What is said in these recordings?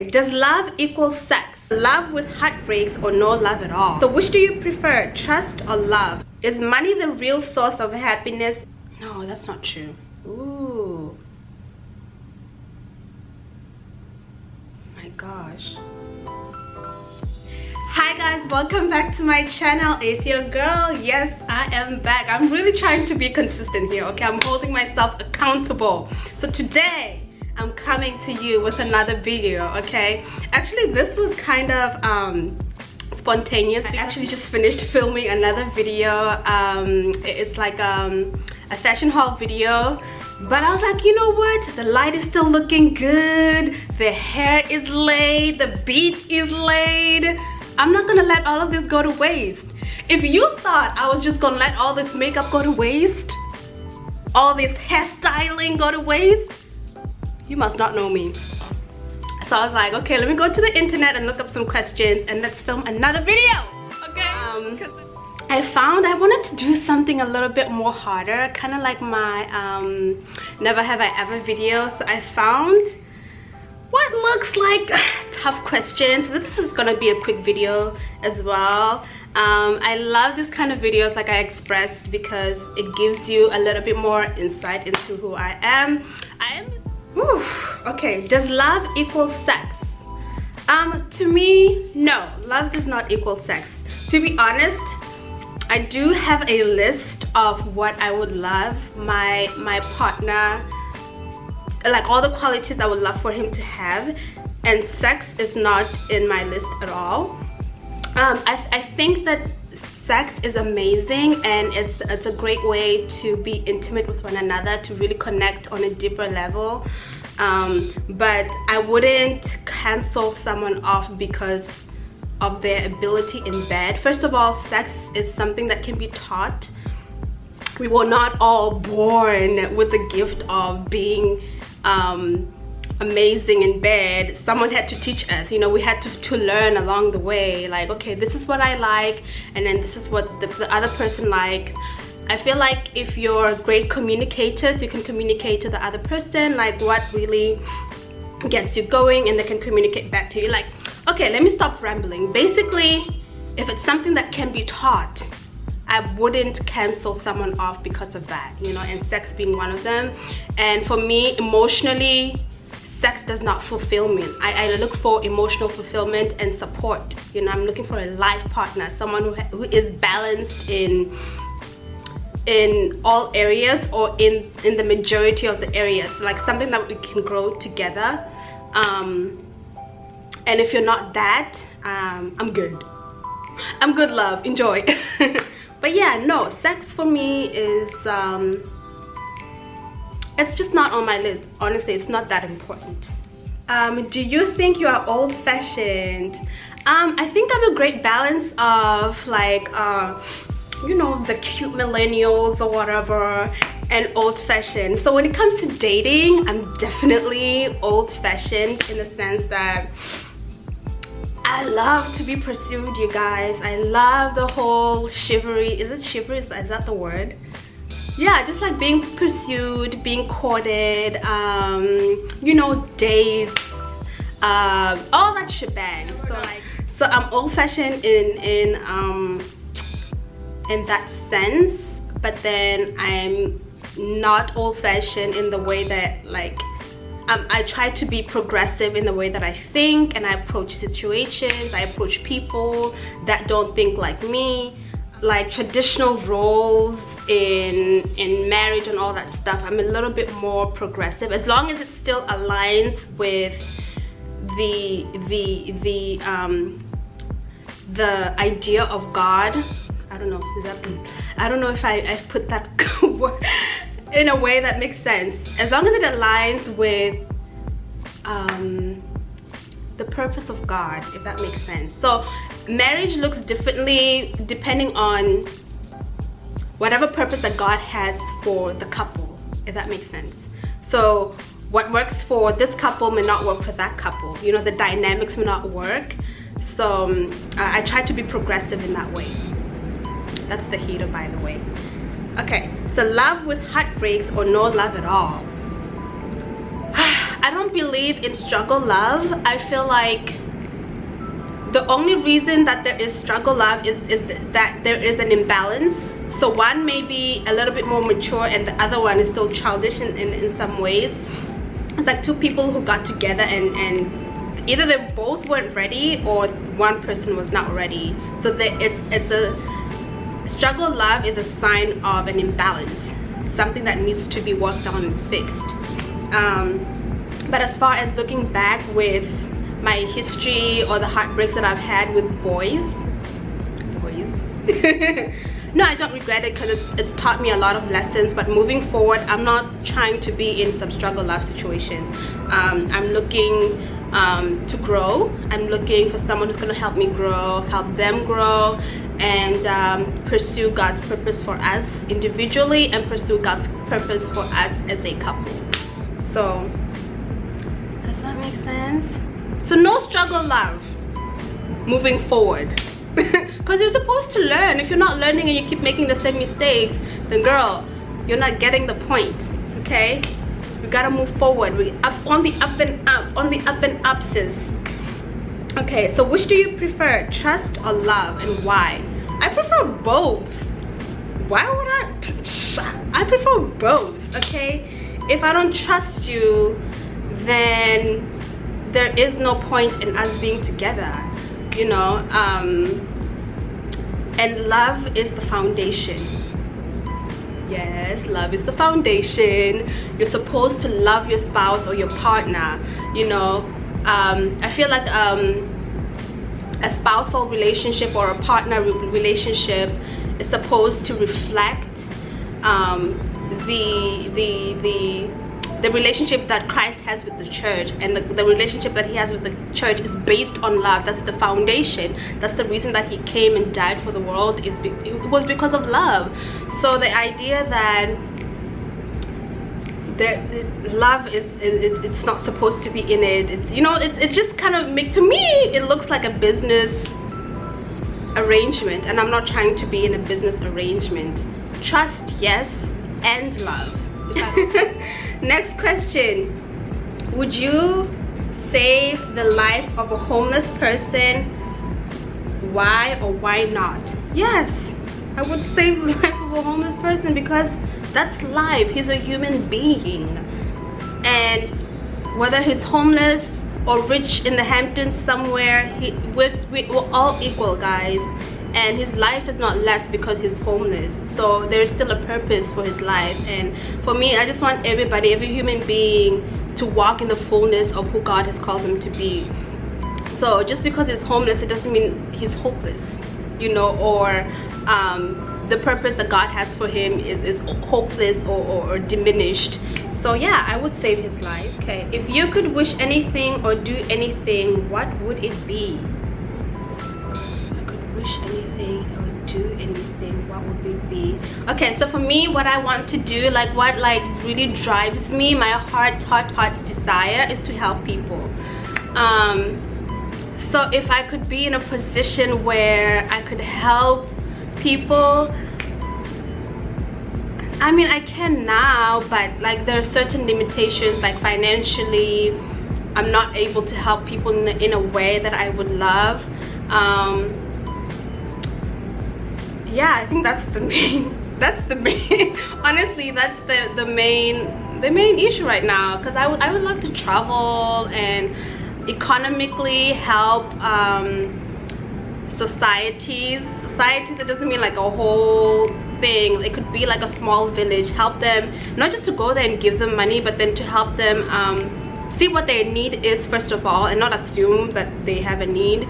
Does love equal sex? Love with heartbreaks or no love at all? So which do you prefer, trust or love? Is money the real source of happiness? No, that's not true. Ooh. My gosh. Hi guys, welcome back to my channel. It's your girl. Yes, I am back. I'm really trying to be consistent here, okay? I'm holding myself accountable. So today I'm coming to you with another video, okay? Actually, this was kind of spontaneous. I actually just finished filming another video. It's like a fashion haul video, but I was like, you know what, the light is still looking good, the hair is laid, the beat is laid. I'm not gonna let all of this go to waste. If you thought I was just gonna let all this makeup go to waste, all this hairstyling go to waste, you must not know me. So I was like, okay, let me go to the internet and look up some questions and let's film another video, okay? I found I wanted to do something a little bit more harder, kind of like my Never Have I Ever video. So I found what looks like tough questions. This is gonna be a quick video as well. I love this kind of videos, like I expressed, because it gives you a little bit more insight into who I am. Okay, does love equal sex? To me, no, love does not equal sex. To be honest, I do have a list of what I would love my partner, like all the qualities I would love for him to have, and sex is not in my list at all. I think that sex is amazing and it's a great way to be intimate with one another, to really connect on a deeper level, but I wouldn't cancel someone off because of their ability in bed. First of all, sex is something that can be taught. We were not all born with the gift of being amazing in bed. Someone had to teach us, you know. We had to learn along the way, like, okay, this is what I like, and then this is what the other person likes. I feel like if you're great communicators, you can communicate to the other person like what really gets you going, and they can communicate back to you. Like, okay, let me stop rambling. Basically, if it's something that can be taught, I wouldn't cancel someone off because of that, you know, and sex being one of them. And for me, emotionally, sex does not fulfill me. I look for emotional fulfillment and support. You know, I'm looking for a life partner, someone who is balanced in all areas, or in the majority of the areas, like something that we can grow together. And if you're not that, I'm good. I'm good, love. Enjoy. But yeah, no, sex for me is it's just not on my list. Honestly, it's not that important. Do you think you are old-fashioned? I think I'm a great balance of, like, you know, the cute millennials or whatever, and old-fashioned. So when it comes to dating, I'm definitely old-fashioned in the sense that I love to be pursued, you guys. I love the whole chivalry. Is it chivalry? Is that the word? Yeah, just like being pursued, being courted, you know, dates, all that shebang. So I'm old-fashioned in that sense, but then I'm not old-fashioned in the way that, like, I try to be progressive in the way that I think and I approach situations. I approach people that don't think like me, like traditional roles in marriage and all that stuff. I'm a little bit more progressive, as long as it still aligns with the idea of God. I don't know, I don't know if I've put that word in a way that makes sense. As long as it aligns with the purpose of God, if that makes sense. So marriage looks differently depending on whatever purpose that God has for the couple, if that makes sense. So what works for this couple may not work for that couple, you know, the dynamics may not work. So I try to be progressive in that way. That's the heater, by the way. Okay, so love with heartbreaks or no love at all? I don't believe in struggle love. I feel like the only reason that there is struggle love is that there is an imbalance. So one may be a little bit more mature and the other one is still childish in some ways. It's like two people who got together and either they both weren't ready or one person was not ready. So it's a struggle love is a sign of an imbalance, something that needs to be worked on and fixed. But as far as looking back with my history or the heartbreaks that I've had with boys no, I don't regret it because it's taught me a lot of lessons. But moving forward, I'm not trying to be in some struggle love situation. I'm looking to grow. I'm looking for someone who's going to help me grow, help them grow, and pursue God's purpose for us individually and pursue God's purpose for us as a couple. So does that make sense? So no struggle love moving forward. Because you're supposed to learn. If you're not learning and you keep making the same mistakes, then girl, you're not getting the point. Okay, we gotta move forward. We up on the up and up, on the up and up, sis. Okay, so which do you prefer, trust or love, and why? I prefer both. Why would I prefer both. Okay, if I don't trust you, then there is no point in us being together, you know. And love is the foundation. Yes, love is the foundation. You're supposed to love your spouse or your partner, you know. I feel like a spousal relationship or a partner relationship is supposed to reflect the relationship that Christ has with the church, and the relationship that he has with the church is based on love. That's the foundation. That's the reason that he came and died for the world, it was because of love. So the idea that love it's not supposed to be in it, it's, you know, it's just kind of to me it looks like a business arrangement, and I'm not trying to be in a business arrangement. Trust, yes, and love. Next question. Would you save the life of a homeless person? Why or why not? Yes, I would save the life of a homeless person because that's life. He's a human being, and whether he's homeless or rich in the Hamptons somewhere, we're all equal, guys. And his life is not less because he's homeless. So there's still a purpose for his life. And for me, I just want everybody, every human being, to walk in the fullness of who God has called them to be. So just because he's homeless, it doesn't mean he's hopeless, you know, or the purpose that God has for him is hopeless or diminished. So yeah, I would save his life. Okay, if you could wish anything or do anything, what would it be? Anything or do anything, what would it be? Okay, so for me, what I want to do, like what like really drives me, my heart's desire is to help people. So if I could be in a position where I could help people, I mean, I can now, but like there are certain limitations, like financially I'm not able to help people in a way that I would love. Yeah, I think that's the main honestly, that's the main issue right now, because I would love to travel and economically help societies. It doesn't mean like a whole thing. It could be like a small village, help them, not just to go there and give them money, but then to help them see what their need is first of all, and not assume that they have a need.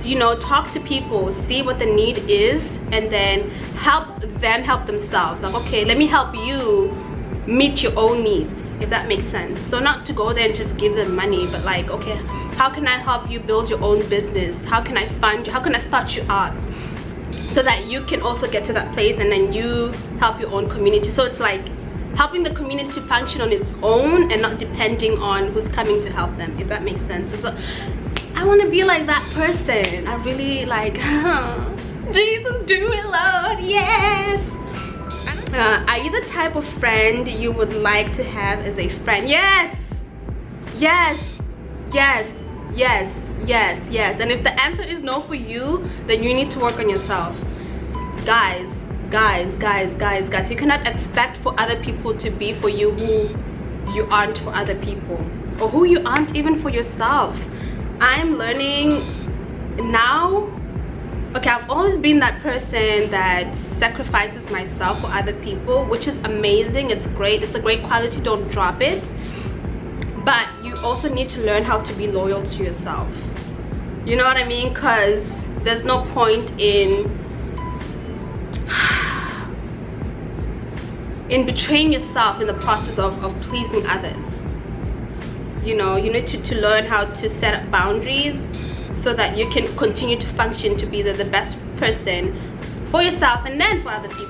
You know, talk to people, see what the need is, and then help them help themselves. Like, okay, let me help you meet your own needs, if that makes sense. So not to go there and just give them money, but like, okay, how can I help you build your own business? How can I fund you? How can I start you out so that you can also get to that place, and then you help your own community? So it's like helping the community to function on its own and not depending on who's coming to help them, if that makes sense. So I want to be like that person. I really like, Jesus, do it, Lord, yes. Are you the type of friend you would like to have as a friend? Yes, Yes, yes, yes, yes, yes. And if the answer is no for you, then you need to work on yourself. Guys, you cannot expect for other people to be for you who you aren't for other people, or who you aren't even for yourself. I'm learning now. Okay, I've always been that person that sacrifices myself for other people, which is amazing. It's great. It's a great quality. Don't drop it. But you also need to learn how to be loyal to yourself. You know what I mean? Because there's no point in betraying yourself in the process of pleasing others. You know, you need to learn how to set up boundaries so that you can continue to function to be the best person for yourself and then for other people.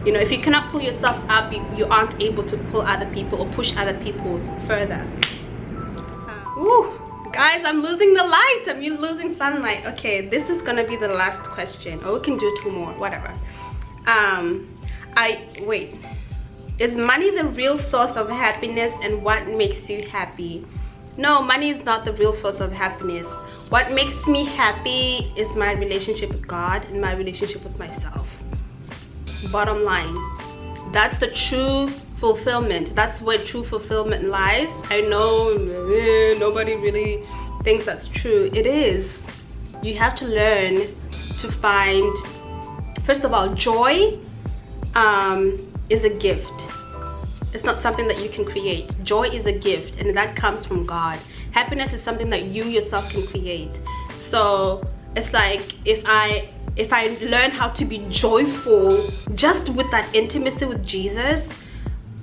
You know, if you cannot pull yourself up, you aren't able to pull other people or push other people further. Guys, I'm losing the light. I'm losing sunlight. Okay, this is gonna be the last question, or we can do 2 more, whatever. Wait. Is money the real source of happiness, and what makes you happy? No, money is not the real source of happiness. What makes me happy is my relationship with God and my relationship with myself. Bottom line, that's the true fulfillment. That's where true fulfillment lies. I know nobody really thinks that's true. It is. You have to learn to find, first of all, joy is a gift. It's not something that you can create. Joy is a gift, and that comes from God. Happiness is something that you yourself can create. So it's like if I learn how to be joyful just with that intimacy with Jesus,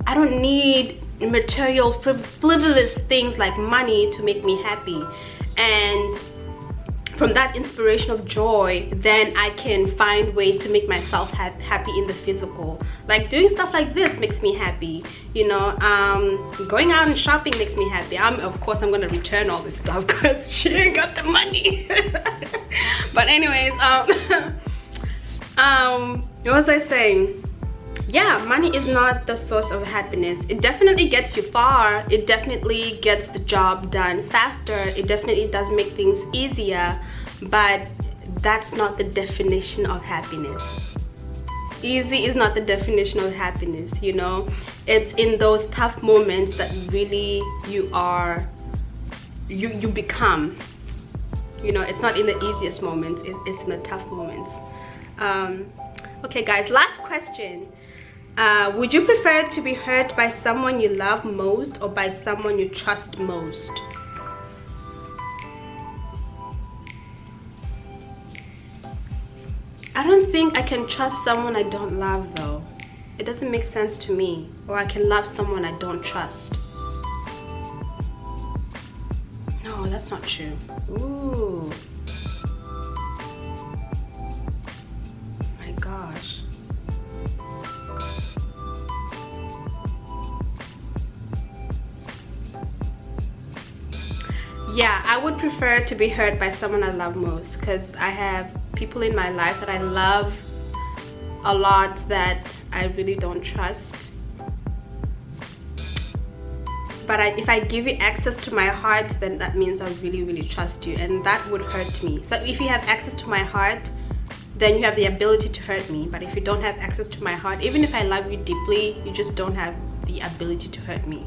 I don't need material frivolous things like money to make me happy. And from that inspiration of joy, then I can find ways to make myself happy in the physical. Like doing stuff like this makes me happy. You know, going out and shopping makes me happy. Of course, I'm gonna return all this stuff because she ain't got the money. But anyways, what was I saying? Yeah, money is not the source of happiness. It definitely gets you far. It definitely gets the job done faster. It definitely does make things easier, but that's not the definition of happiness. Easy is not the definition of happiness, you know? It's in those tough moments that really you become. You know, it's not in the easiest moments, it's in the tough moments. Okay guys, last question. Would you prefer to be hurt by someone you love most or by someone you trust most? I don't think I can trust someone I don't love though. It doesn't make sense to me. Or I can love someone I don't trust. No, that's not true. Ooh. My gosh. Yeah, I would prefer to be hurt by someone I love most, because I have people in my life that I love a lot that I really don't trust. But if I give you access to my heart, then that means I really, really trust you, and that would hurt me. So if you have access to my heart, then you have the ability to hurt me. But if you don't have access to my heart, even if I love you deeply, you just don't have the ability to hurt me.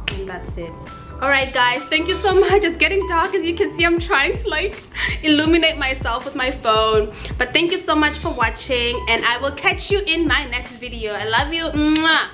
And that's it. Alright guys, thank you so much. It's getting dark, as you can see. I'm trying to like illuminate myself with my phone. But thank you so much for watching, and I will catch you in my next video. I love you. Mwah.